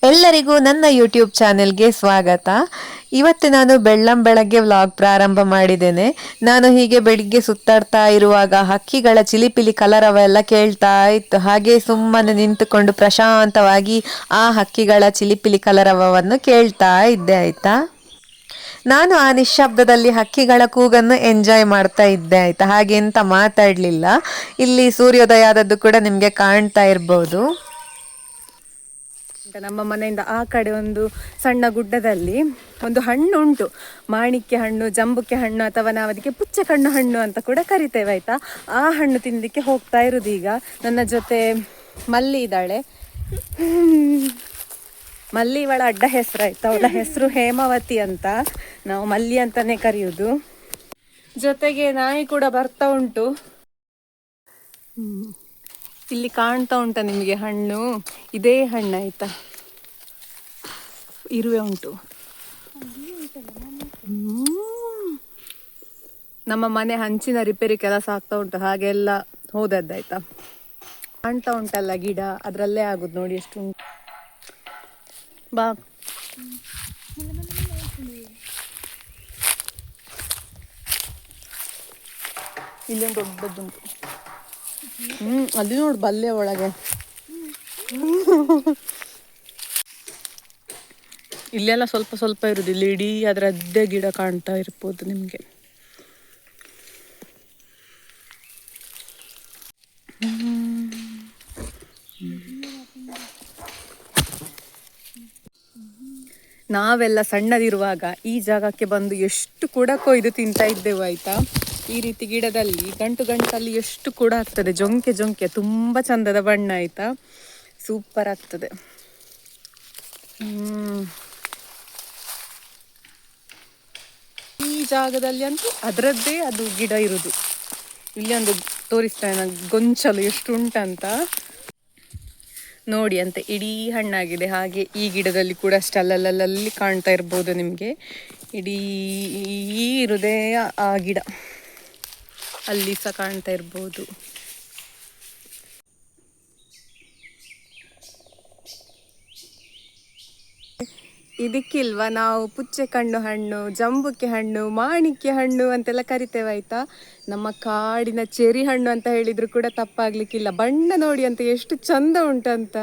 ಎಲ್ಲರಿಗೂ ನನ್ನ ಯೂಟ್ಯೂಬ್ ಚಾನೆಲ್ಗೆ ಸ್ವಾಗತ. ಇವತ್ತು ನಾನು ಬೆಳ್ಳಂಬೆಳಗ್ಗೆ ವ್ಲಾಗ್ ಪ್ರಾರಂಭ ಮಾಡಿದ್ದೇನೆ. ನಾನು ಹೀಗೆ ಬೆಳಿಗ್ಗೆ ಸುತ್ತಾಡ್ತಾ ಇರುವಾಗ ಹಕ್ಕಿಗಳ ಚಿಲಿಪಿಲಿ ಕಲರವೆಲ್ಲ ಕೇಳ್ತಾ ಇತ್ತು. ಹಾಗೆ ಸುಮ್ಮನೆ ನಿಂತುಕೊಂಡು ಪ್ರಶಾಂತವಾಗಿ ಆ ಹಕ್ಕಿಗಳ ಚಿಲಿಪಿಲಿ ಕಲರವವನ್ನು ಕೇಳ್ತಾ ಇದ್ದೆ ಆಯ್ತಾ. ನಾನು ಆ ನಿಶ್ಶಬ್ದದಲ್ಲಿ ಹಕ್ಕಿಗಳ ಕೂಗನ್ನು ಎಂಜಾಯ್ ಮಾಡ್ತಾ ಇದ್ದೆ ಆಯ್ತಾ. ಹಾಗೆ ಎಂತ ಮಾತಾಡಲಿಲ್ಲ. ಇಲ್ಲಿ ಸೂರ್ಯೋದಯ ಆದದ್ದು ಕೂಡ ನಿಮಗೆ ಕಾಣ್ತಾ ಇರ್ಬೋದು. ನಮ್ಮ ಮನೆಯಿಂದ ಆ ಕಡೆ ಒಂದು ಸಣ್ಣ ಗುಡ್ಡದಲ್ಲಿ ಒಂದು ಹಣ್ಣು ಉಂಟು, ಮಾಣಿಕ್ಯ ಹಣ್ಣು, ಜಂಬುಕ್ಕೆ ಹಣ್ಣು, ಅಥವಾ ನಾವು ಅದಕ್ಕೆ ಪುಚ್ಚಕಣ್ಣು ಹಣ್ಣು ಅಂತ ಕೂಡ ಕರಿತೇವೆ ಆಯ್ತಾ. ಆ ಹಣ್ಣು ತಿನ್ನಲಿಕ್ಕೆ ಹೋಗ್ತಾ ಇರೋದು. ಈಗ ನನ್ನ ಜೊತೆ ಮಲ್ಲಿ ಇದ್ದಾಳೆ. ಮಲ್ಲಿ ಇವಳ ಅಡ್ಡ ಹೆಸರು ಆಯ್ತಾ. ಅವಳ ಹೆಸರು ಹೇಮಾವತಿ ಅಂತ, ನಾವು ಮಲ್ಲಿ ಅಂತಾನೆ ಕರೆಯುವುದು. ಜೊತೆಗೆ ನಾಯಿ ಕೂಡ ಬರ್ತಾ ಉಂಟು. ಇಲ್ಲಿ ಕಾಣ್ತಾ ಉಂಟ ನಿಮಗೆ ಹಣ್ಣು, ಇದೇ ಹಣ್ಣು ಆಯ್ತಾ. ಇರುವೆ ಉಂಟು. ನಮ್ಮ ಮನೆ ಹಂಚಿನ ರಿಪೇರಿ ಕೆಲಸ ಆಗ್ತಾ ಉಂಟು, ಹಾಗೆಲ್ಲ ಹೋದದ್ದಾಯ್ತಾ. ಕಾಣ್ತಾ ಉಂಟಲ್ಲ ಗಿಡ, ಅದರಲ್ಲೇ ಆಗುದು ನೋಡಿ ಎಷ್ಟು ಉಂಟು. ಬಾ, ಇಲ್ಲೊಂದು ದೊಡ್ಡದುಂಟು. ಅಲ್ಲಿ ನೋಡು ಬಲ್ಲೆ ಒಳಗೆ. ಇಲ್ಲೆಲ್ಲ ಸ್ವಲ್ಪ ಸ್ವಲ್ಪ ಇರುದು, ಇಲ್ಲಿ ಇಡೀ ಅದರದ್ದೇ ಗಿಡ ಕಾಣ್ತಾ ಇರ್ಬೋದು ನಿಮ್ಗೆ. ನಾವೆಲ್ಲ ಸಣ್ಣದಿರುವಾಗ ಈ ಜಾಗಕ್ಕೆ ಬಂದು ಎಷ್ಟು ಕೂಡ ಕೊಯ್ದು ತಿಂತಾ ಇದ್ದೆವು ಆಯ್ತಾ. ಈ ರೀತಿ ಗಿಡದಲ್ಲಿ ಗಂಟು ಗಂಟಲ್ಲಿ ಎಷ್ಟು ಕೂಡ ಆಗ್ತದೆ, ಜೊಂಕೆ ಜೊಂಕೆ, ತುಂಬಾ ಚಂದದ ಬಣ್ಣ ಆಯ್ತಾ, ಸೂಪರ್ ಆಗ್ತದೆ. ಈ ಜಾಗದಲ್ಲಿ ಅಂತೂ ಅದರದ್ದೇ ಅದು ಗಿಡ ಇರುದು. ಇಲ್ಲಿ ಒಂದು ತೋರಿಸ್ತೇನೆ ಗೊಂಚಲು ಎಷ್ಟು ಉಂಟಂತ ನೋಡಿ ಅಂತ. ಇಡೀ ಹಣ್ಣಾಗಿದೆ. ಹಾಗೆ ಈ ಗಿಡದಲ್ಲಿ ಕೂಡ ಅಷ್ಟೇ ಅಲ್ಲಲ್ಲಿ ಕಾಣ್ತಾ ಇರ್ಬೋದು ನಿಮ್ಗೆ. ಇಡೀ ಇರುದೇ ಆ ಗಿಡ, ಅಲ್ಲಿ ಸಹ ಕಾಣ್ತಾ ಇರ್ಬೋದು. ಇದಕ್ಕಿಲ್ವಾ ನಾವು ಪುಚ್ಚೆಕಣ್ಣು ಹಣ್ಣು, ಜಂಬುಕ್ಕೆ ಹಣ್ಣು, ಮಾಣಿಕ್ಯ ಹಣ್ಣು ಅಂತೆಲ್ಲ ಕರಿತೇವೆ ಆಯ್ತಾ. ನಮ್ಮ ಕಾಡಿನ ಚೆರಿ ಹಣ್ಣು ಅಂತ ಹೇಳಿದ್ರು ಕೂಡ ತಪ್ಪಾಗ್ಲಿಕ್ಕಿಲ್ಲ. ಬಣ್ಣ ನೋಡಿ ಅಂತ ಎಷ್ಟು ಚಂದ ಉಂಟಂತ.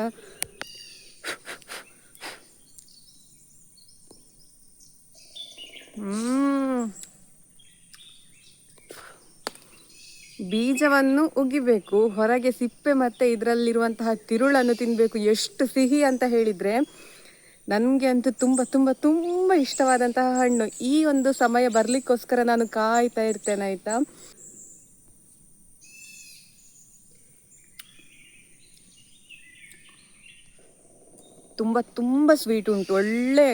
ಬೀಜವನ್ನು ಉಗಿಬೇಕು, ಹೊರಗೆ ಸಿಪ್ಪೆ ಮತ್ತೆ ಇದರಲ್ಲಿರುವಂತಹ ತಿರುಳನ್ನು ತಿನ್ಬೇಕು. ಎಷ್ಟು ಸಿಹಿ ಅಂತ ಹೇಳಿದ್ರೆ ನನಗೆ ಅಂತೂ ತುಂಬ ತುಂಬ ತುಂಬ ಇಷ್ಟವಾದಂತಹ ಹಣ್ಣು. ಈ ಒಂದು ಸಮಯ ಬರ್ಲಿಕ್ಕೋಸ್ಕರ ನಾನು ಕಾಯ್ತಾ ಇರ್ತೇನೆ ಆಯ್ತಾ. ತುಂಬ ತುಂಬ ಸ್ವೀಟ್ ಉಂಟು, ಒಳ್ಳೆ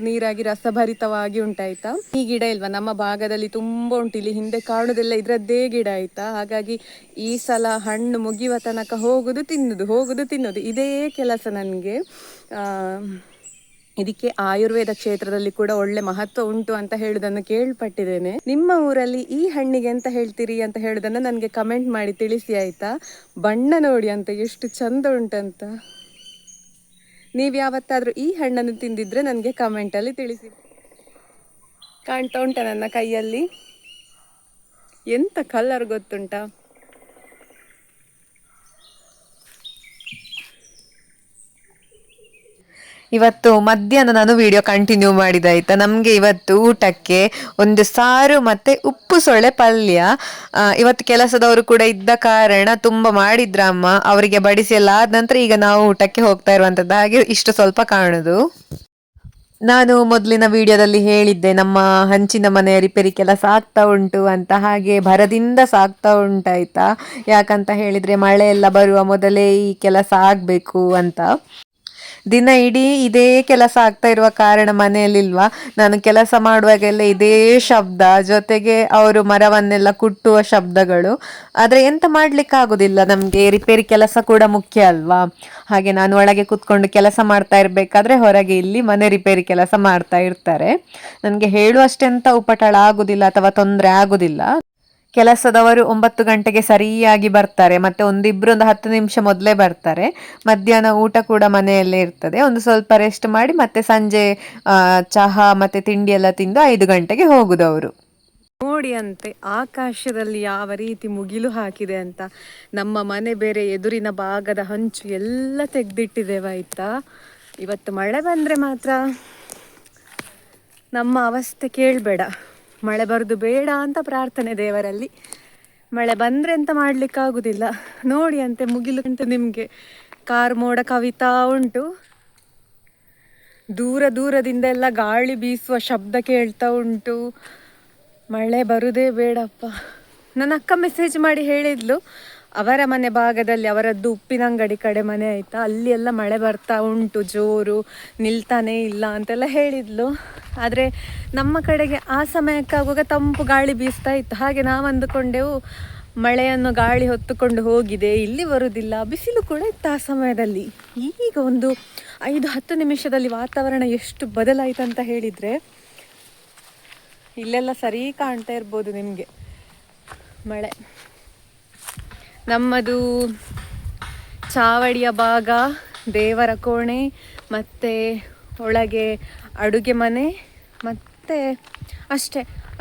ನೀರಾಗಿ ರಸಭರಿತವಾಗಿ ಉಂಟಾಯ್ತಾ. ಈ ಗಿಡ ಇಲ್ವಾ ನಮ್ಮ ಭಾಗದಲ್ಲಿ ತುಂಬ ಉಂಟು. ಇಲ್ಲಿ ಹಿಂದೆ ಕಾಣುದೆಲ್ಲ ಇದ್ರದ್ದೇ ಗಿಡ ಆಯ್ತಾ. ಹಾಗಾಗಿ ಈ ಸಲ ಹಣ್ಣು ಮುಗಿಯುವ ತನಕ ಹೋಗುದು ತಿನ್ನುದು ಇದೇ ಕೆಲಸ ನನಗೆ. ಇದಕ್ಕೆ ಆಯುರ್ವೇದ ಕ್ಷೇತ್ರದಲ್ಲಿ ಕೂಡ ಒಳ್ಳೆ ಮಹತ್ವ ಉಂಟು ಅಂತ ಹೇಳುದನ್ನು ಕೇಳ್ಪಟ್ಟಿದ್ದೇನೆ. ನಿಮ್ಮ ಊರಲ್ಲಿ ಈ ಹಣ್ಣಿಗೆ ಎಂತ ಹೇಳ್ತೀರಿ ಅಂತ ಹೇಳುದನ್ನು ನನಗೆ ಕಮೆಂಟ್ ಮಾಡಿ ತಿಳಿಸಿ ಆಯ್ತಾ. ಬಣ್ಣ ನೋಡಿ ಅಂತ ಎಷ್ಟು ಚಂದ ಉಂಟಂತ. ನೀವು ಯಾವತ್ತಾದ್ರೂ ಈ ಹಣ್ಣನ್ನು ತಿಂದಿದ್ರೆ ನನಗೆ ಕಮೆಂಟಲ್ಲಿ ತಿಳಿಸಿ. ಕಾಣ್ತಾ ಉಂಟ ನನ್ನ ಕೈಯಲ್ಲಿ ಎಂತ ಕಲರ್ ಗೊತ್ತುಂಟಾ. ಇವತ್ತು ಮಧ್ಯಾಹ್ನ ನಾನು ವಿಡಿಯೋ ಕಂಟಿನ್ಯೂ ಮಾಡಿದಾಯ್ತಾ. ನಮಗೆ ಇವತ್ತು ಊಟಕ್ಕೆ ಒಂದು ಸಾರು ಮತ್ತೆ ಉಪ್ಪು ಸೊಳ್ಳೆ ಪಲ್ಯ. ಇವತ್ತು ಕೆಲಸದವರು ಕೂಡ ಇದ್ದ ಕಾರಣ ತುಂಬ ಮಾಡಿದ್ರ ಅಮ್ಮ. ಅವರಿಗೆ ಬಡಿಸಿ ಎಲ್ಲ ಆದ ನಂತರ ಈಗ ನಾವು ಊಟಕ್ಕೆ ಹೋಗ್ತಾ ಇರುವಂತದ್ದು. ಹಾಗೆ ಇಷ್ಟು ಸ್ವಲ್ಪ ಕಾಣುದು. ನಾನು ಮೊದಲಿನ ವಿಡಿಯೋದಲ್ಲಿ ಹೇಳಿದ್ದೆ ನಮ್ಮ ಹಂಚಿನ ಮನೆಯ ರಿಪೇರಿ ಕೆಲಸ ಆಗ್ತಾ ಉಂಟು ಅಂತ. ಹಾಗೆ ಭರದಿಂದ ಸಾಗ್ತಾ ಉಂಟಾಯ್ತಾ. ಯಾಕಂತ ಹೇಳಿದ್ರೆ ಮಳೆ ಎಲ್ಲ ಬರುವ ಮೊದಲೇ ಈ ಕೆಲಸ ಆಗ್ಬೇಕು ಅಂತ. ದಿನ ಇಡೀ ಇದೇ ಕೆಲಸ ಆಗ್ತಾ ಇರುವ ಕಾರಣ ಮನೆಯಲ್ಲಿಲ್ವಾ, ನಾನು ಕೆಲಸ ಮಾಡುವಾಗೆಲ್ಲ ಇದೇ ಶಬ್ದ, ಜೊತೆಗೆ ಅವರು ಮರವನ್ನೆಲ್ಲ ಕುಟ್ಟುವ ಶಬ್ದಗಳು. ಆದರೆ ಎಂತ ಮಾಡ್ಲಿಕ್ಕೆ ಆಗುದಿಲ್ಲ, ನಮಗೆ ರಿಪೇರಿ ಕೆಲಸ ಕೂಡ ಮುಖ್ಯ ಅಲ್ವಾ. ಹಾಗೆ ನಾನು ಒಳಗೆ ಕೂತ್ಕೊಂಡು ಕೆಲಸ ಮಾಡ್ತಾ ಇರಬೇಕಾದ್ರೆ ಹೊರಗೆ ಇಲ್ಲಿ ಮನೆ ರಿಪೇರಿ ಕೆಲಸ ಮಾಡ್ತಾ ಇರ್ತಾರೆ. ನನಗೆ ಹೇಳುವಷ್ಟೆಂತ ಉಪಟಳ ಆಗುದಿಲ್ಲ ಅಥವಾ ತೊಂದರೆ ಆಗುದಿಲ್ಲ. ಕೆಲಸದವರು 9 ಗಂಟೆಗೆ ಸರಿಯಾಗಿ ಬರ್ತಾರೆ, ಮತ್ತೆ ಒಂದು 10 ನಿಮಿಷ ಮೊದಲೇ ಬರ್ತಾರೆ. ಮಧ್ಯಾಹ್ನ ಊಟ ಕೂಡ ಮನೆಯಲ್ಲೇ ಇರ್ತದೆ. ಒಂದು ಸ್ವಲ್ಪ ರೆಸ್ಟ್ ಮಾಡಿ ಮತ್ತೆ ಸಂಜೆ ಚಹಾ ಮತ್ತೆ ತಿಂಡಿ ಎಲ್ಲ ತಿಂದು 5 ಗಂಟೆಗೆ ಹೋಗುದವರು. ನೋಡಿ ಅಂತೆ ಆಕಾಶದಲ್ಲಿ ಯಾವ ರೀತಿ ಮುಗಿಲು ಹಾಕಿದೆ ಅಂತ. ನಮ್ಮ ಮನೆ ಬೇರೆ ಎದುರಿನ ಭಾಗದ ಹಂಚು ಎಲ್ಲ ತೆಗ್ದಿಟ್ಟಿದ್ದೇವಾಯ್ತಾ. ಇವತ್ತು ಮಳೆ ಬಂದರೆ ಮಾತ್ರ ನಮ್ಮ ಅವಸ್ಥೆ ಕೇಳಬೇಡ. ಮಳೆ ಬರೋದು ಬೇಡ ಅಂತ ಪ್ರಾರ್ಥನೆ ದೇವರಲ್ಲಿ. ಮಳೆ ಬಂದರೆ ಅಂತ ಮಾಡಲಿಕ್ಕಾಗೋದಿಲ್ಲ. ನೋಡಿ ಅಂತೆ ಮುಗಿಲು ಉಂಟು ನಿಮಗೆ. ಕಾರ್ ಮೋಡ ಕವಿತಾ ಉಂಟು. ದೂರ ದೂರದಿಂದ ಎಲ್ಲ ಗಾಳಿ ಬೀಸುವ ಶಬ್ದ ಕೇಳ್ತಾ ಉಂಟು. ಮಳೆ ಬರುವುದೇ ಬೇಡಪ್ಪ. ನನ್ನ ಅಕ್ಕ ಮೆಸೇಜ್ ಮಾಡಿ ಹೇಳಿದ್ಲು, ಅವರ ಮನೆ ಭಾಗದಲ್ಲಿ, ಅವರದ್ದು ಉಪ್ಪಿನಂಗಡಿ ಕಡೆ ಮನೆ ಆಯಿತಾ, ಅಲ್ಲಿ ಎಲ್ಲ ಮಳೆ ಬರ್ತಾ ಉಂಟು ಜೋರು, ನಿಲ್ತಾನೇ ಇಲ್ಲ ಅಂತೆಲ್ಲ ಹೇಳಿದ್ಲು. ಆದರೆ ನಮ್ಮ ಕಡೆಗೆ ಆ ಸಮಯಕ್ಕಾಗುವಾಗ ತಂಪು ಗಾಳಿ ಬೀಸ್ತಾ ಇತ್ತು. ಹಾಗೆ ನಾವು ಅಂದುಕೊಂಡೆವು ಮಳೆಯನ್ನು ಗಾಳಿ ಹೊತ್ತುಕೊಂಡು ಹೋಗಿದೆ, ಇಲ್ಲಿ ಬರುವುದಿಲ್ಲ. ಬಿಸಿಲು ಕೂಡ ಇತ್ತು ಆ ಸಮಯದಲ್ಲಿ. ಈಗ ಒಂದು 5-10 ನಿಮಿಷದಲ್ಲಿ ವಾತಾವರಣ ಎಷ್ಟು ಬದಲಾಯಿತು ಅಂತ ಹೇಳಿದರೆ, ಇಲ್ಲೆಲ್ಲ ಸರಿ ಕಾಣ್ತಾ ಇರ್ಬೋದು ನಿಮಗೆ ಮಳೆ. ನಮ್ಮದು ಚಾವಡಿಯ ಭಾಗ, ದೇವರ ಕೋಣೆ, ಮತ್ತು ಒಳಗೆ ಅಡುಗೆ ಮನೆ, ಮತ್ತು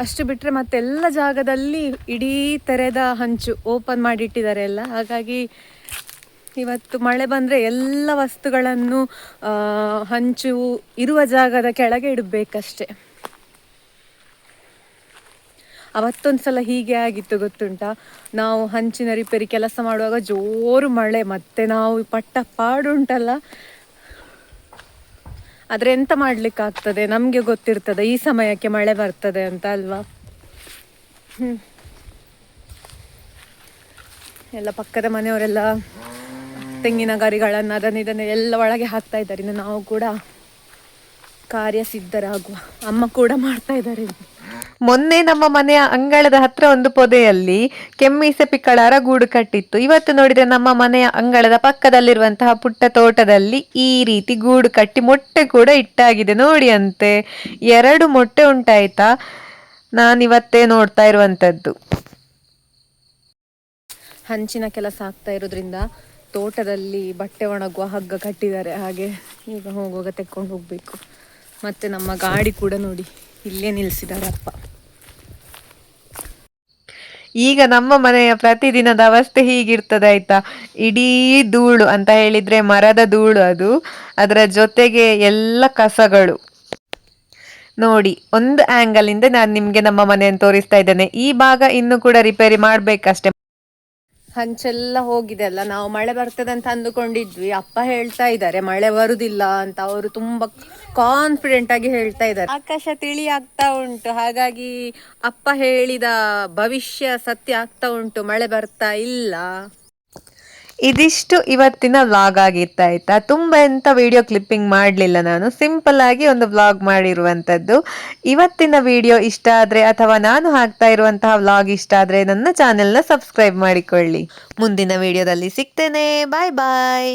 ಅಷ್ಟು ಬಿಟ್ಟರೆ ಮತ್ತೆಲ್ಲ ಜಾಗದಲ್ಲಿ ಇಡೀ ತೆರೆದ ಹಂಚು ಓಪನ್ ಮಾಡಿಟ್ಟಿದ್ದಾರೆ ಎಲ್ಲ. ಹಾಗಾಗಿ ಇವತ್ತು ಮಳೆ ಬಂದರೆ ಎಲ್ಲ ವಸ್ತುಗಳನ್ನು ಹಂಚು ಇರುವ ಜಾಗದ ಕೆಳಗೆ ಇಡಬೇಕಷ್ಟೆ. ಅವತ್ತೊಂದು ಸಲ ಹೀಗೆ ಆಗಿತ್ತು ಗೊತ್ತುಂಟಾ. ನಾವು ಹಂಚಿನ ರಿಪೇರಿ ಕೆಲಸ ಮಾಡುವಾಗ ಜೋರು ಮಳೆ, ಮತ್ತು ನಾವು ಪಟ್ಟ ಪಾಡುಂಟಲ್ಲ. ಆದರೆ ಎಂತ ಮಾಡಲಿಕ್ಕಾಗ್ತದೆ, ನಮಗೆ ಗೊತ್ತಿರ್ತದೆ ಈ ಸಮಯಕ್ಕೆ ಮಳೆ ಬರ್ತದೆ ಅಂತ ಅಲ್ವಾ. ಎಲ್ಲ ಪಕ್ಕದ ಮನೆಯವರೆಲ್ಲ ತೆಂಗಿನ ಗರಿಗಳನ್ನು ಅದನ್ನು ಎಲ್ಲ ಒಳಗೆ ಹಾಕ್ತಾ ಇದ್ದಾರೆ. ಇನ್ನು ನಾವು ಕೂಡ ಕಾರ್ಯಸಿದ್ಧರಾಗುವ. ಅಮ್ಮ ಕೂಡ ಮಾಡ್ತಾ ಇದ್ದಾರೆ. ಮೊನ್ನೆ ನಮ್ಮ ಮನೆಯ ಅಂಗಳದ ಹತ್ರ ಒಂದು ಪೊದೆಯಲ್ಲಿ ಕೆಮ್ಮೀಸೆ ಪಿಕ್ಕಳಾರ ಗೂಡು ಕಟ್ಟಿತ್ತು. ಇವತ್ತು ನೋಡಿದ್ರೆ ನಮ್ಮ ಮನೆಯ ಅಂಗಳದ ಪಕ್ಕದಲ್ಲಿರುವಂತಹ ಪುಟ್ಟ ತೋಟದಲ್ಲಿ ಈ ರೀತಿ ಗೂಡು ಕಟ್ಟಿ ಮೊಟ್ಟೆ ಕೂಡ ಇಟ್ಟಾಗಿದೆ. ನೋಡಿ ಅಂತೆ 2 ಮೊಟ್ಟೆ ಉಂಟಾಯ್ತಾ. ನಾನಿವತ್ತೇ ನೋಡ್ತಾ ಇರುವಂತದ್ದು. ಹಂಚಿನ ಕೆಲಸ ಆಗ್ತಾ ಇರೋದ್ರಿಂದ ತೋಟದಲ್ಲಿ ಬಟ್ಟೆ ಒಣಗುವ ಹಗ್ಗ ಕಟ್ಟಿದ್ದಾರೆ. ಹಾಗೆ ಈಗ ಹೋಗುವಾಗ ತೆಕ್ಕೊಂಡು ಹೋಗ್ಬೇಕು. ಮತ್ತೆ ನಮ್ಮ ಗಾಡಿ ಕೂಡ ನೋಡಿ ಇಲ್ಲೇ ನಿಲ್ಲಿಸಿದ್ದಾರೆ ಅಪ್ಪ. ಈಗ ನಮ್ಮ ಮನೆಯ ಪ್ರತಿದಿನದ ಅವಸ್ಥೆ ಹೀಗಿರ್ತದೆ ಆಯ್ತಾ. ಇಡೀ ಧೂಳು ಅಂತ ಹೇಳಿದ್ರೆ ಮರದ ಧೂಳು ಅದು, ಅದರ ಜೊತೆಗೆ ಎಲ್ಲ ಕಸಗಳು. ನೋಡಿ, ಒಂದು ಆಂಗಲ್ ಇಂದ ನಾನು ನಿಮ್ಗೆ ನಮ್ಮ ಮನೆಯನ್ನು ತೋರಿಸ್ತಾ ಇದ್ದೇನೆ. ಈ ಭಾಗ ಇನ್ನು ಕೂಡ ರಿಪೇರಿ ಮಾಡ್ಬೇಕಷ್ಟೆ. ಹಂಚೆಲ್ಲ ಹೋಗಿದೆ ಅಲ್ಲ. ನಾವು ಮಳೆ ಬರ್ತದೆ ಅಂತ ಅಂದುಕೊಂಡಿದ್ವಿ. ಅಪ್ಪ ಹೇಳ್ತಾ ಇದ್ದಾರೆ ಮಳೆ ಬರುದಿಲ್ಲ ಅಂತ. ಅವರು ತುಂಬಾ ಕಾನ್ಫಿಡೆಂಟ್ ಆಗಿ ಹೇಳ್ತಾ ಇದ್ದಾರೆ. ಆಕಾಶ ತಿಳಿ ಆಗ್ತಾ ಉಂಟು. ಹಾಗಾಗಿ ಅಪ್ಪ ಹೇಳಿದ ಭವಿಷ್ಯ ಸತ್ಯ ಆಗ್ತಾ ಉಂಟು, ಮಳೆ ಬರ್ತಾ ಇಲ್ಲ. ಇದಿಷ್ಟು ಇವತ್ತಿನ ವ್ಲಾಗ್ ಆಗಿತ್ತಾಯ್ತಾ. ತುಂಬ ಎಂತ ವಿಡಿಯೋ ಕ್ಲಿಪ್ಪಿಂಗ್ ಮಾಡಲಿಲ್ಲ, ನಾನು ಸಿಂಪಲ್ ಆಗಿ ಒಂದು ವ್ಲಾಗ್ ಮಾಡಿರುವಂಥದ್ದು. ಇವತ್ತಿನ ವಿಡಿಯೋ ಇಷ್ಟ ಆದರೆ ಅಥವಾ ನಾನು ಹಾಕ್ತಾ ಇರುವಂತಹ ವ್ಲಾಗ್ ಇಷ್ಟ ಆದರೆ ನನ್ನ ಚಾನೆಲ್ನ ಸಬ್ಸ್ಕ್ರೈಬ್ ಮಾಡಿಕೊಳ್ಳಿ. ಮುಂದಿನ ವಿಡಿಯೋದಲ್ಲಿ ಸಿಗ್ತೇನೆ. ಬಾಯ್ ಬಾಯ್.